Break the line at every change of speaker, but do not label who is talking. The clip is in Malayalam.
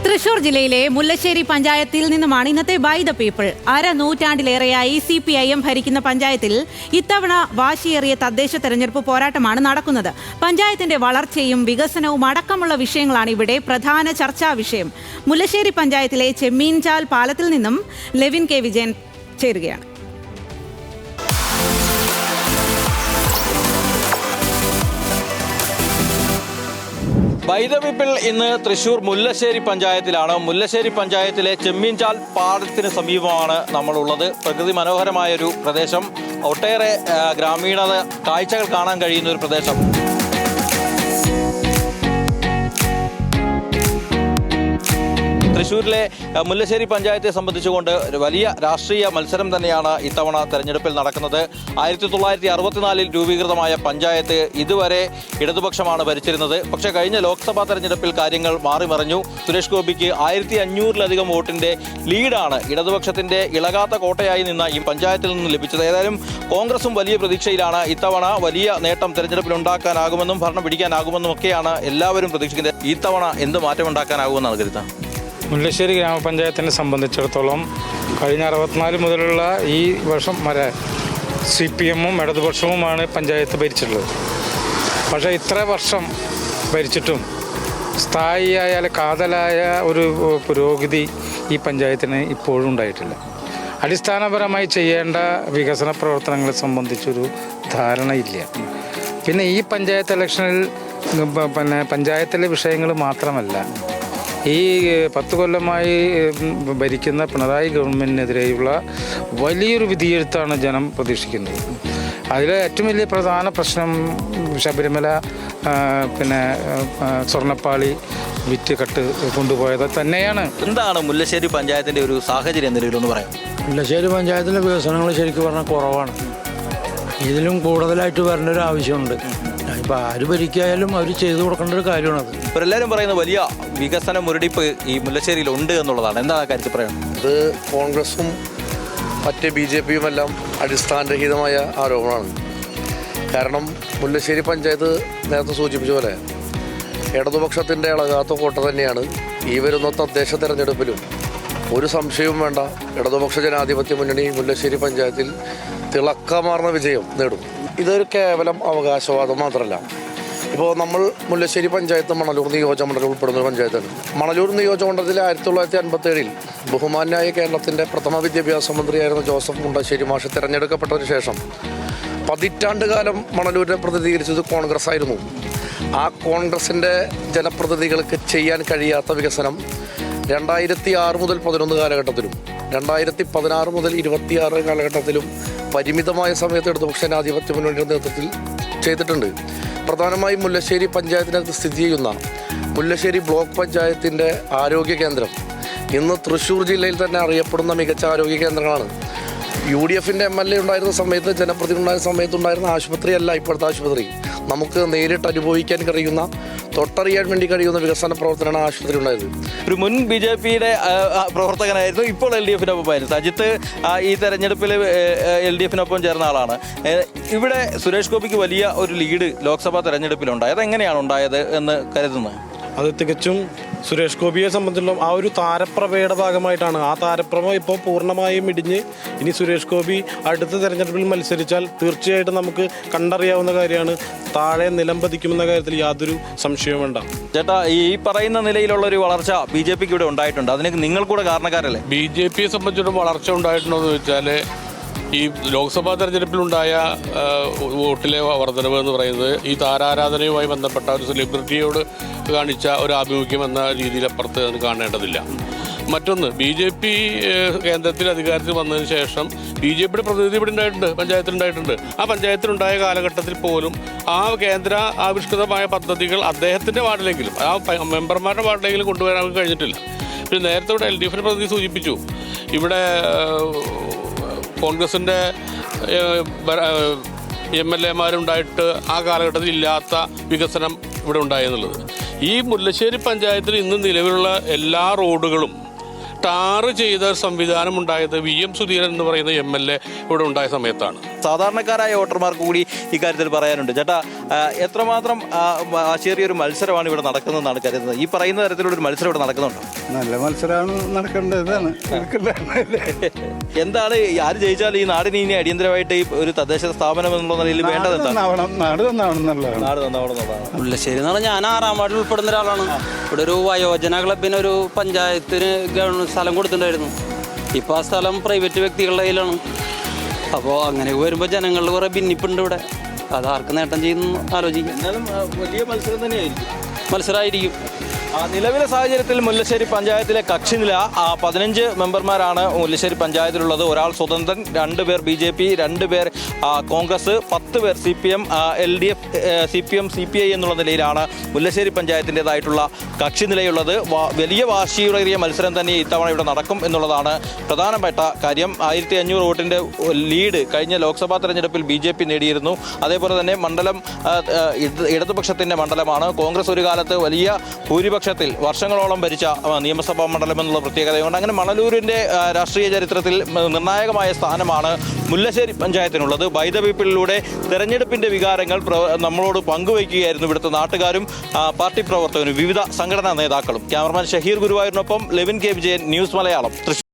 തൃശൂർ ജില്ലയിലെ മുല്ലശ്ശേരി പഞ്ചായത്തിൽ നിന്നുമാണ് ഇന്നത്തെ ബൈ ദ പീപ്പിൾ. നൂറ്റാണ്ടിലേറെയായി CPIM ഭരിക്കുന്ന പഞ്ചായത്തിൽ ഇത്തവണ വാശിയേറിയ തദ്ദേശ തെരഞ്ഞെടുപ്പ് പോരാട്ടമാണ് നടക്കുന്നത്. പഞ്ചായത്തിന്റെ വളർച്ചയും വികസനവും അടക്കമുള്ള വിഷയങ്ങളാണ് ഇവിടെ പ്രധാന ചർച്ചാ വിഷയം. മുല്ലശ്ശേരി പഞ്ചായത്തിലെ ചെമ്മീൻചാൽ പാലത്തിൽ നിന്നും ലെവിൻ കെ വിജയൻ ചേരുകയാണ്.
ബൈ ദ പീപ്പിൾ ഇന്ന് തൃശൂർ മുല്ലശ്ശേരി പഞ്ചായത്തിലാണ്. മുല്ലശ്ശേരി പഞ്ചായത്തിലെ ചെമ്മീൻചാൽ പാലത്തിന് സമീപമാണ് നമ്മളുള്ളത്. പ്രകൃതി മനോഹരമായൊരു പ്രദേശം, ഒട്ടേറെ ഗ്രാമീണ കാഴ്ചകൾ കാണാൻ കഴിയുന്ന ഒരു പ്രദേശം. തൃശ്ശൂരിലെ മുല്ലശ്ശേരി പഞ്ചായത്തെ സംബന്ധിച്ചുകൊണ്ട് വലിയ രാഷ്ട്രീയ മത്സരം തന്നെയാണ് ഇത്തവണ തെരഞ്ഞെടുപ്പിൽ നടക്കുന്നത്. 1964 രൂപീകൃതമായ പഞ്ചായത്ത് ഇതുവരെ ഇടതുപക്ഷമാണ് ഭരിച്ചിരുന്നത്. പക്ഷേ കഴിഞ്ഞ ലോക്സഭാ തെരഞ്ഞെടുപ്പിൽ കാര്യങ്ങൾ മാറിമറിഞ്ഞു. സുരേഷ് ഗോപിക്ക് 1500-ലധികം വോട്ടിൻ്റെ ലീഡാണ് ഇടതുപക്ഷത്തിൻ്റെ ഇളകാത്ത കോട്ടയായി നിന്ന ഈ പഞ്ചായത്തിൽ നിന്ന് ലഭിച്ചത്. ഏതായാലും കോൺഗ്രസും വലിയ പ്രതീക്ഷയിലാണ്. ഇത്തവണ വലിയ നേട്ടം തെരഞ്ഞെടുപ്പിൽ ഉണ്ടാക്കാനാകുമെന്നും ഭരണം പിടിക്കാനാകുമെന്നും ഒക്കെയാണ് എല്ലാവരും പ്രതീക്ഷിക്കുന്നത്. ഇത്തവണ എന്ത് മാറ്റം ഉണ്ടാക്കാനാകുമെന്നാണ് കരുതുന്നത്?
മുല്ലശ്ശേരി ഗ്രാമപഞ്ചായത്തിനെ സംബന്ധിച്ചിടത്തോളം കഴിഞ്ഞ 64 മുതലുള്ള ഈ വർഷം വരെ CPM-ഉം ഇടതുപക്ഷവുമാണ് പഞ്ചായത്ത് ഭരിച്ചിട്ടുള്ളത്. പക്ഷേ ഇത്ര വർഷം ഭരിച്ചിട്ടും സ്ഥായിയായ കാതലായ ഒരു പുരോഗതി ഈ പഞ്ചായത്തിന് ഇപ്പോഴും ഉണ്ടായിട്ടില്ല. അടിസ്ഥാനപരമായി ചെയ്യേണ്ട വികസന പ്രവർത്തനങ്ങളെ സംബന്ധിച്ചൊരു ധാരണയില്ല. പിന്നെ ഈ പഞ്ചായത്ത് ഇലക്ഷനിൽ പഞ്ചായത്തിലെ വിഷയങ്ങൾ മാത്രമല്ല, ഈ 10 കൊല്ലമായി ഭരിക്കുന്ന പിണറായി ഗവൺമെൻറ്റിനെതിരെയുള്ള വലിയൊരു വിധിയെഴുത്താണ് ജനം പ്രതീക്ഷിക്കുന്നത്. അതിലെ ഏറ്റവും വലിയ പ്രധാന പ്രശ്നം ശബരിമല സ്വർണ്ണപ്പാളി വിറ്റ് കൊണ്ടുപോയത് തന്നെയാണ്.
എന്താണ് മുല്ലശ്ശേരി പഞ്ചായത്തിൻ്റെ ഒരു സാഹചര്യം നിലവിലൊന്ന് പറയാം?
മുല്ലശ്ശേരി പഞ്ചായത്തിലെ വികസനങ്ങൾ ശരിക്കും പറഞ്ഞാൽ കുറവാണ്. ഇതിലും കൂടുതലായിട്ട് വരേണ്ട ഒരു ആവശ്യമുണ്ട്. ഇപ്പോൾ ആര് ഭരിക്കായാലും അവർ ചെയ്തു കൊടുക്കേണ്ട ഒരു കാര്യമാണത്.
എല്ലാവരും പറയുന്ന വലിയ വികസന മുരടിപ്പ് ഈ മുല്ലശ്ശേരിയിൽ ഉണ്ട് എന്നുള്ളതാണ്. എന്താണ് ആ കാര്യത്തിൽ പറയുന്നത്?
ഇത് കോൺഗ്രസും മറ്റ് BJP-യും എല്ലാം അടിസ്ഥാനരഹിതമായ ആരോപണമാണ്. കാരണം മുല്ലശ്ശേരി പഞ്ചായത്ത് നേരത്തെ സൂചിപ്പിച്ച പോലെ ഇടതുപക്ഷത്തിൻ്റെ ഇളകാത്ത കോട്ട തന്നെയാണ്. ഈ വരുന്ന തദ്ദേശ തെരഞ്ഞെടുപ്പിലും ഒരു സംശയവും വേണ്ട, ഇടതുപക്ഷ ജനാധിപത്യ മുന്നണി മുല്ലശ്ശേരി പഞ്ചായത്തിൽ തിളക്കമാർന്ന വിജയം നേടും. ഇതൊരു കേവലം അവകാശവാദം മാത്രമല്ല. ഇപ്പോൾ നമ്മൾ മുല്ലശ്ശേരി പഞ്ചായത്ത് മണലൂർ നിയോജകമണ്ഡലം ഉൾപ്പെടുന്ന ഒരു പഞ്ചായത്താണ്. മണലൂർ നിയോജകമണ്ഡലത്തിൽ 1957 ബഹുമാന്യായ കേരളത്തിൻ്റെ പ്രഥമ വിദ്യാഭ്യാസ മന്ത്രിയായിരുന്ന ജോസഫ് മുണ്ടശ്ശേരി മാഷ് തിരഞ്ഞെടുക്കപ്പെട്ടതിന് ശേഷം 10 കാലം മണലൂരിനെ പ്രതിനിധീകരിച്ചത് കോൺഗ്രസ് ആയിരുന്നു. ആ കോൺഗ്രസിൻ്റെ ജനപ്രതിനിധികൾക്ക് ചെയ്യാൻ കഴിയാത്ത വികസനം 2006 മുതൽ 11 കാലഘട്ടത്തിലും 2016 മുതൽ 26 കാലഘട്ടത്തിലും പരിമിതമായ സമയത്ത് ഇടതുപക്ഷ ജനാധിപത്യ മുന്നണിയുടെ നേതൃത്വത്തിൽ ചെയ്തിട്ടുണ്ട്. പ്രധാനമായും മുല്ലശ്ശേരി പഞ്ചായത്തിനകത്ത് സ്ഥിതി ചെയ്യുന്ന മുല്ലശ്ശേരി ബ്ലോക്ക് പഞ്ചായത്തിൻ്റെ ആരോഗ്യ കേന്ദ്രം ഇന്ന് തൃശ്ശൂർ ജില്ലയിൽ തന്നെ അറിയപ്പെടുന്ന മികച്ച ആരോഗ്യ കേന്ദ്രങ്ങളാണ്. UDF-ൻ്റെ MLA ഉണ്ടായിരുന്ന സമയത്ത്, ജനപ്രതിനിധി ഉണ്ടായിരുന്ന സമയത്തുണ്ടായിരുന്ന ആശുപത്രിയല്ല ഇപ്പോഴത്തെ ആശുപത്രി. നമുക്ക് നേരിട്ട് അനുഭവിക്കാൻ കഴിയുന്ന, തൊട്ടറിയാൻ വേണ്ടി കഴിയുന്ന വികസന പ്രവർത്തനമാണ് ആശുപത്രി ഉണ്ടായത്.
ഒരു മുൻ BJP-യുടെ പ്രവർത്തകനായിരുന്നു, ഇപ്പോൾ LDF-നൊപ്പമായിരുന്നു സജിത്ത്. ഈ തെരഞ്ഞെടുപ്പിൽ LDF-നൊപ്പം ചേർന്ന ആളാണ്. ഇവിടെ സുരേഷ് ഗോപിക്ക് വലിയ ഒരു ലീഡ് ലോക്സഭാ തെരഞ്ഞെടുപ്പിലുണ്ടായത്. എങ്ങനെയാണ് ഉണ്ടായത് എന്ന് കരുതുന്നത്?
അത് തികച്ചും സുരേഷ് ഗോപിയെ സംബന്ധിച്ചിടത്തോളം ആ ഒരു താരപ്രഭയുടെ ഭാഗമായിട്ടാണ്. ആ താരപ്രഭ ഇപ്പോൾ പൂർണ്ണമായും ഇടിഞ്ഞ് ഇനി സുരേഷ് ഗോപി അടുത്ത തെരഞ്ഞെടുപ്പിൽ മത്സരിച്ചാൽ തീർച്ചയായിട്ടും നമുക്ക് കണ്ടറിയാവുന്ന കാര്യമാണ്, താഴെ നിലം പതിക്കുമെന്ന കാര്യത്തിൽ യാതൊരു സംശയവും വേണ്ട.
ചേട്ടാ, ഈ പറയുന്ന നിലയിലുള്ള ഒരു വളർച്ച BJP-ക്ക് ഇവിടെ ഉണ്ടായിട്ടുണ്ട്. അതിന് നിങ്ങൾ കൂടെ കാരണക്കാരല്ലേ?
BJP-യെ സംബന്ധിച്ചിടത്തോളം വളർച്ച ഉണ്ടായിട്ടുണ്ടോ എന്ന് വെച്ചാൽ ഈ ലോക്സഭാ തെരഞ്ഞെടുപ്പിലുണ്ടായ വോട്ടിലെ വർധനവ് എന്ന് പറയുന്നത് ഈ താരാരാധനയുമായി ബന്ധപ്പെട്ട ഒരു സെലിബ്രിറ്റിയോട് കാണിച്ച ഒരു ആഭിമുഖ്യം എന്ന രീതിയിലപ്പുറത്ത് അത് കാണേണ്ടതില്ല. മറ്റൊന്ന്, BJP കേന്ദ്രത്തിൽ അധികാരത്തിൽ വന്നതിന് ശേഷം BJP-യുടെ പ്രതിനിധി ഇവിടെ ഉണ്ടായിട്ടുണ്ട്, പഞ്ചായത്തിലുണ്ടായിട്ടുണ്ട്. ആ പഞ്ചായത്തിലുണ്ടായ കാലഘട്ടത്തിൽ പോലും ആ കേന്ദ്ര ആവിഷ്കൃതമായ പദ്ധതികൾ അദ്ദേഹത്തിൻ്റെ വാർഡിലെങ്കിലും, ആ മെമ്പർമാരുടെ വാർഡിലെങ്കിലും കൊണ്ടുവരാൻ അവർക്ക് കഴിഞ്ഞിട്ടില്ല. പിന്നെ നേരത്തെ ഇവിടെ LDF-ൻ്റെ പ്രതിനിധി സൂചിപ്പിച്ചു, ഇവിടെ കോൺഗ്രസിൻ്റെ MLA-മാരുണ്ടായിട്ട് ആ കാലഘട്ടത്തിൽ ഇല്ലാത്ത വികസനം ഇവിടെ ഉണ്ടായെന്നുള്ളത്. ഈ മുല്ലശ്ശേരി പഞ്ചായത്തിൽ ഇന്ന് നിലവിലുള്ള എല്ലാ റോഡുകളും ടാറ് ചെയ്ത ഒരു സംവിധാനം ഉണ്ടായത് VM സുധീരൻ എന്ന് പറയുന്ന MLA ഇവിടെ ഉണ്ടായ സമയത്താണ്.
സാധാരണക്കാരായ വോട്ടർമാർക്ക് കൂടി ഇക്കാര്യത്തിൽ പറയാനുണ്ട്. ചേട്ടാ, എത്രമാത്രം വാശിയേറിയ ഒരു മത്സരമാണ് ഇവിടെ നടക്കുന്നതെന്നാണ് കരുതുന്നത്? ഈ പറയുന്ന തരത്തിലുള്ള ഒരു മത്സരം ഇവിടെ നടക്കുന്നുണ്ടോ?
നല്ല മത്സരമാണ് നടക്കേണ്ടതാണ്.
എന്താണ് ആര് ജയിച്ചാലും ഈ നാടിന് ഇനി അടിയന്തരമായിട്ട് ഈ ഒരു തദ്ദേശ സ്ഥാപനം എന്നുള്ള നിലയിൽ വേണ്ടത് എന്താണ്?
നാട് നന്നാവണമെന്നുള്ളതാണ്.
നാട് നന്നാവണമെന്നുള്ളതാണ്.
മുല്ലശ്ശേരി എന്ന് പറഞ്ഞാൽ ഞാൻ 6ാം വാർഡിൽ ഉൾപ്പെടുന്ന ഒരാളാണ്. ഇവിടെ ഒരു വയോജന ക്ലബിന് ഒരു പഞ്ചായത്തിന് ഗവൺമെൻറ് സ്ഥലം കൊടുത്തിട്ടുണ്ടായിരുന്നു. ഇപ്പോൾ ആ സ്ഥലം പ്രൈവറ്റ് വ്യക്തികളുടെ കയ്യിലാണ്. അപ്പോൾ അങ്ങനെ വരുമ്പോൾ ജനങ്ങളിൽ കുറേ ഭിന്നിപ്പുണ്ട് ഇവിടെ. അത് ആർക്ക് നേട്ടം ചെയ്യുന്നു ആലോചിക്കും.
എന്നാലും വലിയ മത്സരം തന്നെയായിരിക്കും.
മത്സരമായിരിക്കും.
നിലവിലെ സാഹചര്യത്തിൽ മുല്ലശ്ശേരി പഞ്ചായത്തിലെ കക്ഷിനില 15 മെമ്പർമാരാണ് മുല്ലശ്ശേരി പഞ്ചായത്തിലുള്ളത്. ഒരാൾ സ്വതന്ത്രൻ, 2 പേർ BJP, 2 പേർ കോൺഗ്രസ്, 10 പേർ CPM, LDF, CPM, CPI എന്നുള്ള നിലയിലാണ് മുല്ലശ്ശേരി പഞ്ചായത്തിൻ്റെതായിട്ടുള്ള കക്ഷിനിലയുള്ളത്. വലിയ വാശിയേറിയ മത്സരം തന്നെ ഇത്തവണ ഇവിടെ നടക്കും എന്നുള്ളതാണ് പ്രധാനപ്പെട്ട കാര്യം. 1500 വോട്ടിൻ്റെ ലീഡ് കഴിഞ്ഞ ലോക്സഭാ തെരഞ്ഞെടുപ്പിൽ BJP നേടിയിരുന്നു. അതേപോലെ തന്നെ മണ്ഡലം ഇടതുപക്ഷത്തിൻ്റെ മണ്ഡലമാണ്. കോൺഗ്രസ് ഒരു കാലത്ത് വലിയ ഭൂരിപക്ഷത്തിൽ വർഷങ്ങളോളം ഭരിച്ച നിയമസഭാ മണ്ഡലം എന്നുള്ള പ്രത്യേകതയുണ്ട്. അങ്ങനെ മണലൂരിൻ്റെ രാഷ്ട്രീയ ചരിത്രത്തിൽ നിർണായകമായ സ്ഥാനമാണ് മുല്ലശ്ശേരി പഞ്ചായത്തിനുള്ളത്. ബൈ ദ പീപ്പിളിലൂടെ തെരഞ്ഞെടുപ്പിൻ്റെ വികാരങ്ങൾ നമ്മളോട് പങ്കുവയ്ക്കുകയായിരുന്നു ഇവിടുത്തെ നാട്ടുകാരും പാർട്ടി പ്രവർത്തകരും വിവിധ സംഘടനാ നേതാക്കളും. ക്യാമറമാൻ ഷഹീർ ഗുരുവായൂരിനൊപ്പം Levin K. Vijayan, news Malayalam, Thrissur.